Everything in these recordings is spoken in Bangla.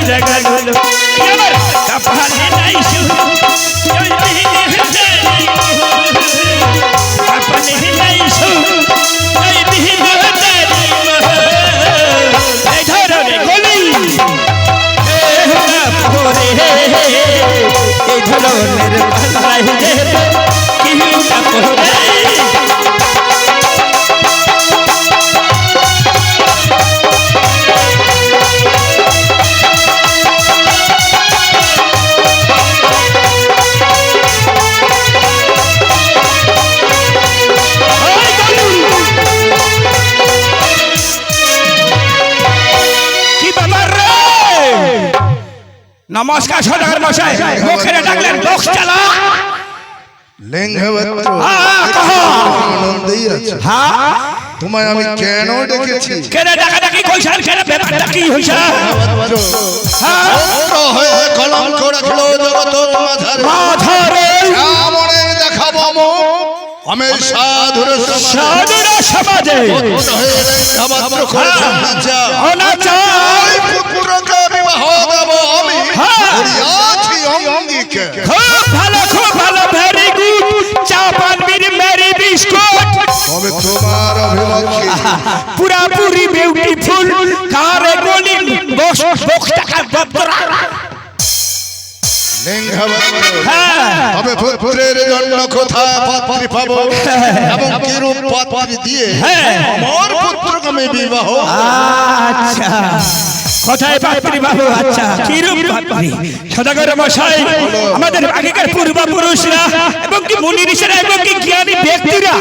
জাগালো আমার কপালে নাই সুখ ওই দিনের জানি কপালে নাই সুখ ওই দিনের জানি এই ধরনের গলি পরে এই ধরনের পালাই যেতে কিটা পরে নমস্কার সদাগর মশাই মুখে ডাকলেন বক্স চালা লেঙ্গবত্র আনন্দই আছে হ্যাঁ তোমায় আমি কেন ডেকেছি কেন ডাকাডাকি কইছার কেন ব্যাপারটা কি হইছে হ্যাঁ তো হয়ে কলঙ্ক রাখলো জগৎ মাঝারে আমনে দেখাবো মো আমি সাধুর সমাজে লেঙ্গবত্র করেছেন না অনাচার পুত্রকে বিবাহ দেব আমি করিয়াছি অঙ্গীকে খুব ভালো ভেরি গুড চাপান মেরি বিস্কুট তবে তোমার অভিমুখী পুরাপুরি বিউটিফুল কারে গলি বক্স টাকা বদরা তবে পুত্রের জন্য কোথায় পাত্রী পাবো এবং কি রূপ পাত্রী দিয়ে আমার পুত্রকে আমি বিবাহ আচ্ছা কোথায় পাত্রী বাবু আচ্ছা কি রূপ পাত্রী সদাগর মশাই আমাদের আগেকার পূর্বপুরুষরা এবং কি মুনি ঋষিরা এবং কি জ্ঞানী ব্যক্তিরা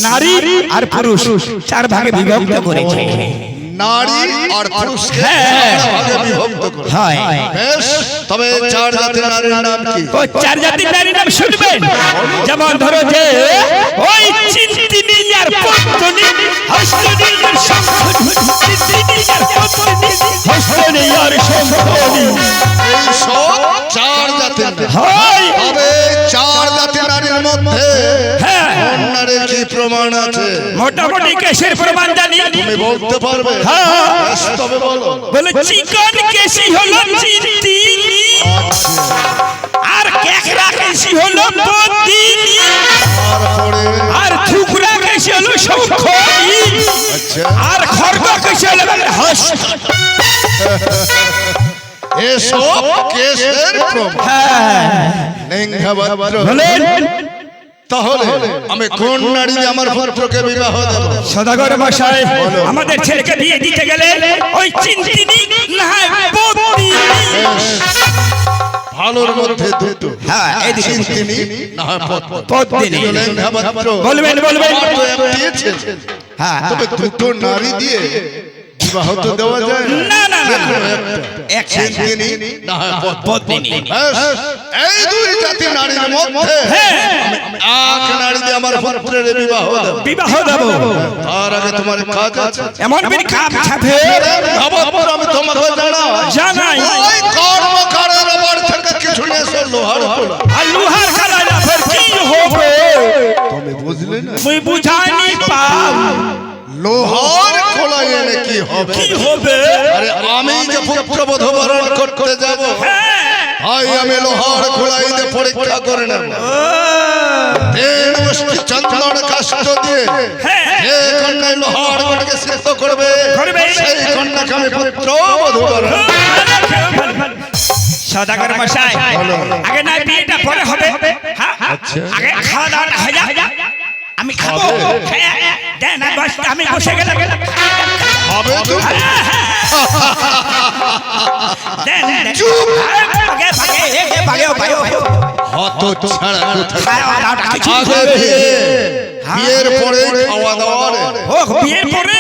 নারী আর পুরুষ চার ভাগে বিভক্ত করেছে নারী আর পুরুষকে ভাগে বিভক্ত করে হয় বেশ তবে চার জাতির নারীর নাম কি ও চার জাতির নারীর নাম শুনবেন যেমন ধরো যে ওই চিন্তিনি আর পত্নী হস্তনি আর সম্পত্তি চিন্তিনি আর পত্নী হস্তনি আর সম্পত্তি এই সব চার জাতির হয় তবে চার জাতির নারীর মধ্যে কোন নারীর কি প্রমাণ আছে মোটামুটি কেসের প্রমাণ জানি তুমি বলতে পারবে বেশ তবে বলো বলে চিকন কেসি হলো চিন্তিনি আর কেকড়া কেসি হলো পত্নী আর থুকরা কেসি হলো সম্পত্তি আর খড়গ কেসি হলো হস্ত এসব কেসের প্রমাণ লেঙ্গবত্র তাহলে আমি কোন নারী আমার পুত্রকে বিবাহ দেব সদাগর মশাই আমাদের ছেলেকে বিয়ে দিতে গেলে ওই চিন্তিনি না পত্নী ভালোর মধ্যে দুটো হ্যাঁ এদিকে চিন্তিনি না পত্নী লেঙ্গবত্র বলবেন তো একটি ছেলে হ্যাঁ তবে দুটো নারী দিয়ে বিবাহ তো দেওয়া যায় না না না এক চিন্তিনি না পত্নী এই দুই জাতি নারীর মধ্যে এক নারী দিয়ে আমার পুত্রের বিবাহ দেব তার আগে তোমার কাজ আছে এমন বিন কাম ছাপে আমি তোমাকে জানাই ওই কর্মকারের বাড়ি থেকে কিছু নিয়ে এসো লোহার খোলা আর লোহার খালা ফের কি হবে তুমি বুঝলে না মুই বুঝাইনি পাও লোহার খোলা এনে কি হবে আরে আমি যে পুত্রবধ বরণ করতে যাব ভাই আমি লোহার খোলাই দিয়ে পরীক্ষা করে নেব তিন মুষ্টি চন্দন কাষ্ঠ দিয়ে যে কন্যায় লোহার গড়কে সিদ্ধ করবে সেই কন্যাকে আমি পুত্রবধ বরণ সদাগর মশাই আগে না বিয়েটা পরে হবে হ্যাঁ আগে খাওয়া দাওয়া হয়ে যা আমি খাবো দেন আমি বসে গেলাম হবে তো দেন চুপ ভাগে ভাগে হত ছাড়া খাওয়া দাওয়াটা কিছু বিয়ের পরে খাওয়া দাওয়া ও বিয়ের পরে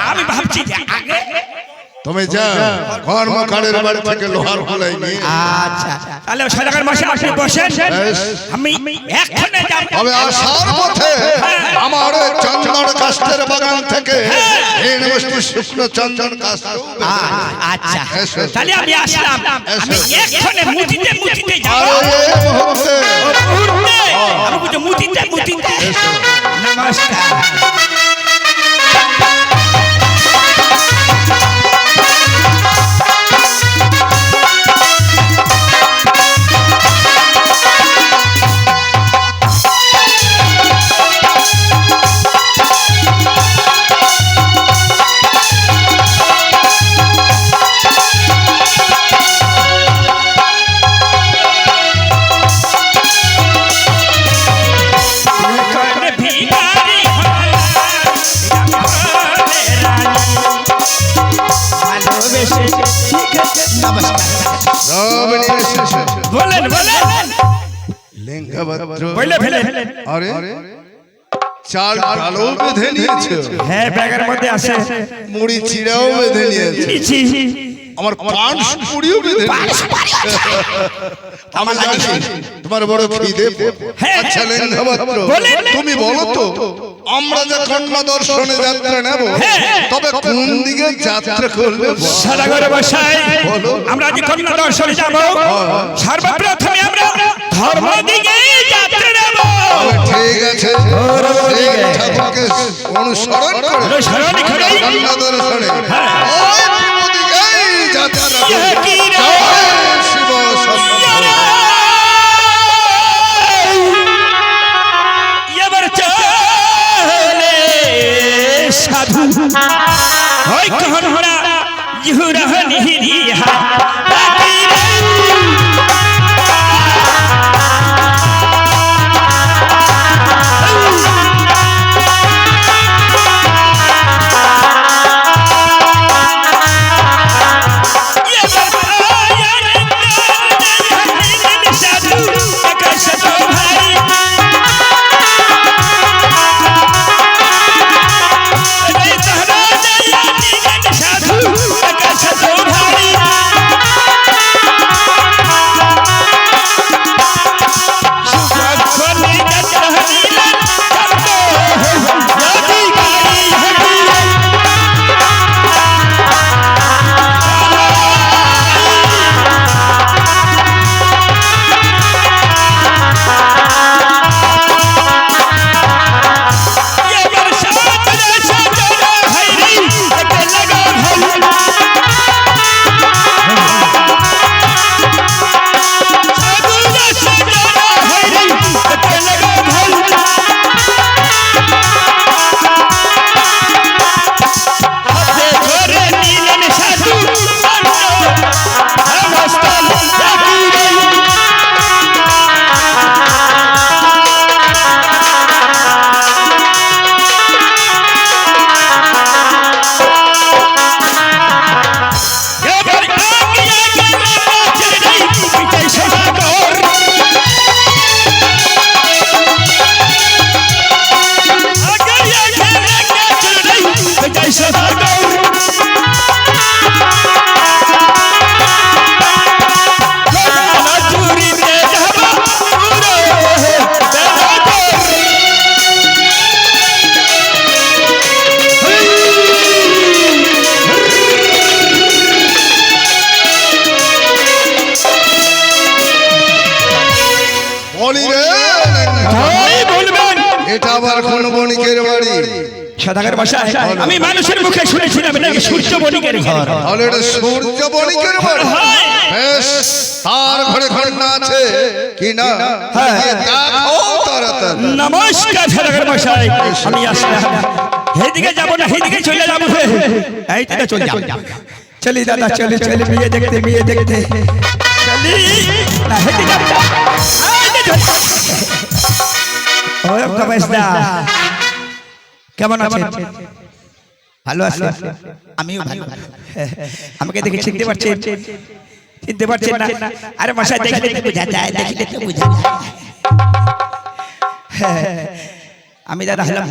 আমি ভাবছি যে আগে তুমি যা কর্মকারের বাড়ি থেকে লোহার খোলাই নিয়ে আচ্ছা তাহলে সদাগর মশাই আপনি বসেন আমি এক্ষণে যাব তবে আসার পথে আমার চন্দন কাষ্ঠের বাগান থেকে তিন মুষ্টি শুকনো চন্দন কাষ্ঠ আচ্ছা তাহলে আমি আসলাম আমি এক্ষণে মুতিতে যাব এই মুহূর্তে আমি বুঝি মুতিতে নমস্কার ভালোবেসে ঠিক আছে নমস্কার সব নিয়ে এসেছে বলেন বলেন লেঙ্গা ভদ্র বলে ফেলে আরে চাল ডালও বেঁধে নিয়েছে হ্যাঁ ব্যাগের মধ্যে আছে মুড়ি চিড়াও বেঁধে নিয়েছে ছি আমার পান মুড়িও বেঁধে নিয়েছে আমার জানি তোমার বড় খিদে হ্যাঁ, আচ্ছা লেঙ্গা ভদ্র বলেন। তুমি বলো তো আমরা যে কন্যা দর্শনে যাত্রা নেব তবে কোন দিকে যাত্রা করলে ভালো? সদাগর মশাই বলো। আমরা যে কন্যা দর্শনে যাব সর্বপ্রথমে আমরা ধর্ম দিকে যাত্রা নেব ঠিক আছে সেই ঠাকুরকে অনুসরণ করে অনুসরণ করে কন্যা দর্শনে হ্যাঁ। ওই দিকেই যাত্রা ইহা কি রে? জয় শিব শম্ভু। এবার চলে সাধু ওই কহনরা ইহুরা নিহিরিহা বলি রে এটা আবার কোন বণিকের বাড়ি সদাগর মশাই আমি মানুষের মুখে শুনেছিলাম এটা সূর্য বণিকের ঘর তাহলে এটা সূর্য বণিকের বাড়ি বেশ তার ঘরে কন্যা আছে কি না গিয়ে দেখো তাড়াতাড়ি নমস্কার সদাগর মশাই আমি আসলাম এইদিকে যাব না এইদিকে চলে যাব এই দিকে চলে যাব চলি দাদা চলি চলি বিয়ে দেখতে চলি না এইদিকে ওই কবেশদা কেমন আছেন ভালো আছেন আমিও ভালো আমাকে দেখে চিনতে পারছেন না আরে মশাই দেখলে তো বোঝা যায় দেখলে তো বুঝা যায়। আমি দাদা হলাম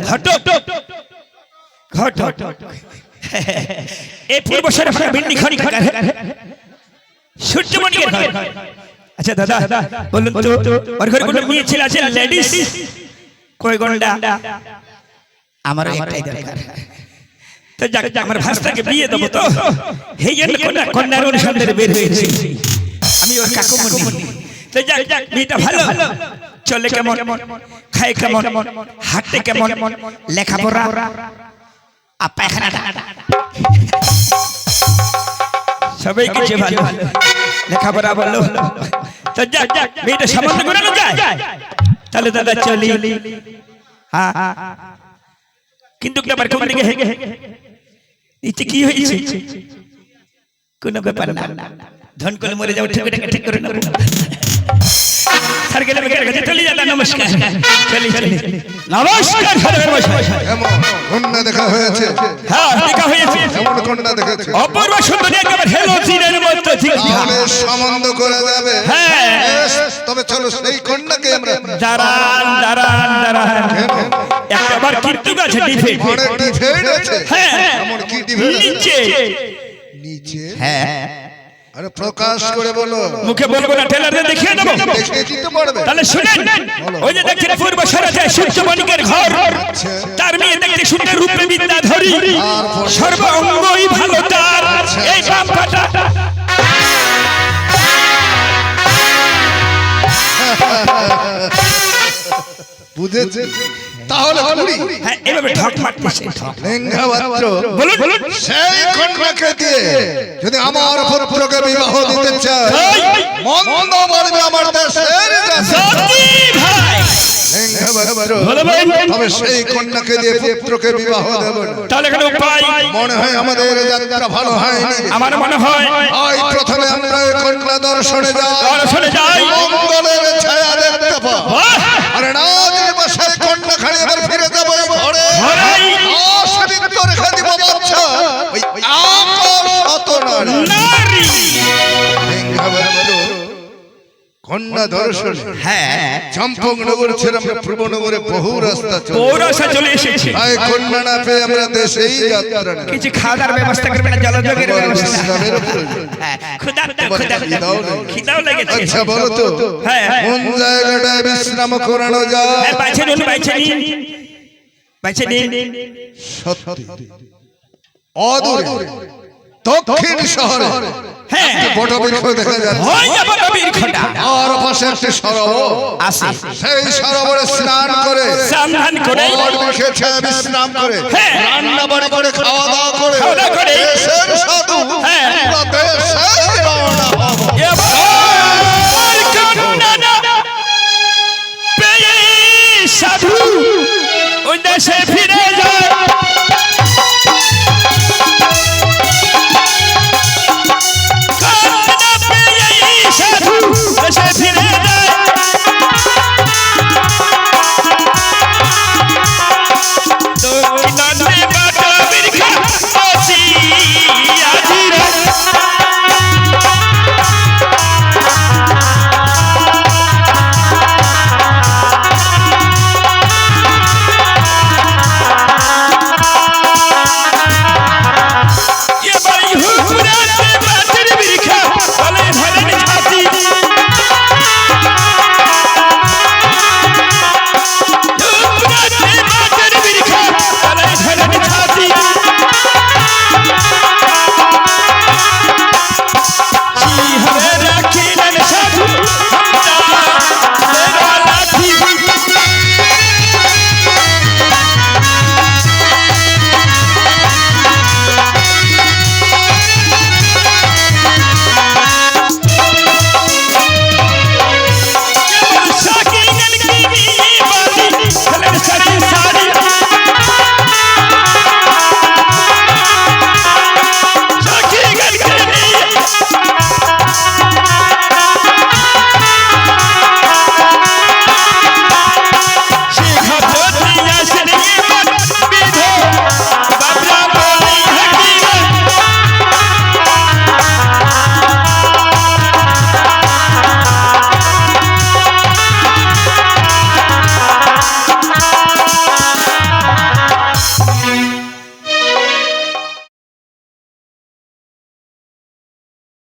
ঘটক এই পূর্ব সরফা বিন্দি খনি খাকার সূর্যমণিকের ঘর আচ্ছা দাদা বলুন তো ওর ঘরে কোনো মেয়ে ছিল আছে লেডিস কই গন্ডা আমারও একটাই দরকার। তো যাক আমার ভাস্তাকে বিয়ে দেবো তো এই জন্য কন্যার অনুসন্ধানে বের হয়েছি আমি ওর কাকুমণি তো যাক মেয়েটা ভালো চলে কেমন খায় কেমন হাঁটতে কেমন লেখাপড়া আর পায়খানাটা সবাই কিছু ভালো লেখাপড়া বলো তো যাক মেয়েটা সামান্য করে যায় তাহলে দাদা চলি হ্যাঁ কিন্তু আবার কোন দিকে ইচ্ছে কি হয়েছে কোনো ব্যাপার না ধন করে মরে যাও ঠিক করে নেবো সার্কেলে বেকার কাছে চলে যান নমস্কার চলি চলি নমস্কার সদাগর মশাই এমন কন্যা দেখা হয়েছে হ্যাঁ দেখা হয়েছে এমন কন্যা দেখেছে অপূর্ব সুন্দরী একেবারে হেলোজিনের মতো ঠিক তাহলে সম্বন্ধ করে যাবে হ্যাঁ। বেশ, তবে চলো সেই কন্যাকে আমরা দাঁড়ান দাঁড়ান দাঁড়ান একবার কীর্তি গাছে ডিফে অনেক ডিফেন্ড আছে হ্যাঁ এমন কি ডিফেন্ড নিচে নিচে হ্যাঁ আরে প্রকাশ করে বলো মুখে বলবো না টেলারে দেখিয়ে দেবো দেখে দিতে পারবে তাহলে শুনেন ওই যে দেখছেন পূর্ব সরাতে সূর্যবণিকের ঘর তার মেয়ে দেখতে সুন্দর রূপে বিদ্যাধরী সর্ব অঙ্গই ভালো তার এই বাম পাটা বুঝেছে তাহলে কুড়ি হ্যাঁ এভাবে ঢক মারতেছে লেঙ্গা মাত্র বলুন বলুন সেই কন্যাকে দিয়ে যদি আমার পুত্রকে বিবাহ দিতে চায় মন্দ বলবে আমার দেশের জাতি। সত্যি ভাই লেঙ্গা মাত্র বলবেন তবে সেই কন্যাকে দিয়ে পুত্রকে বিবাহ দেব না। তাহলে এখানে উপায় মনে হয় আমাদের যাত্রা ভালো হয়নি আমার মনে হয় আজ প্রথমে আমরা এই কন্যা দর্শনে যাই দর্শনে যাই মঙ্গলের ছায়া দেখতে পাবো বাহ! আরে না যদি বসাই কন্যা খালি এবার ফিরে যাবো এই ঘরে ঘরেই। অসবিত রেখে দিব বাচ্চা ওই শত নারী নারী কন্যা দর্শন হ্যাঁ চম্পকনগর ছেড়ে আমরা পূর্বনগরে বহু রাস্তা চলে পৌরসা চলে এসেছে তাই কন্যা না পেয়ে আমরা দেশেই যাত্রা না কিছু খাওয়া দাওয়ার ব্যবস্থা করবে না জলযোগের ব্যবস্থা বিশ্রামের প্রয়োজন। খিদাও লেগেছে আচ্ছা বলো তো হ্যাঁ কোন জায়গাটায় বিশ্রাম করানো যায় হ্যাঁ বাইছে নিন বাইছে নিন বাইছে নিন সত্যি অদূরে দক্ষিণ শহরে হ্যাঁ একটি বটবৃক্ষ দেখা যাচ্ছে হয় আবার নবীর খোঁটা আর পাশে একটি সরোবর আসে সেই সরোবরে স্নান করে সাবধান করে বটবৃক্ষের ছায়ায় বিশ্রাম করে হ্যাঁ। রান্না বাড়ি করে খাওয়া দাওয়া করে খাওয়া দাওয়া করে। দেশের সাধু হ্যাঁ। আমরা দেশেই রওনা হব। এবার কন্যা পেয়ে সাধু ওই দেশে ফিরে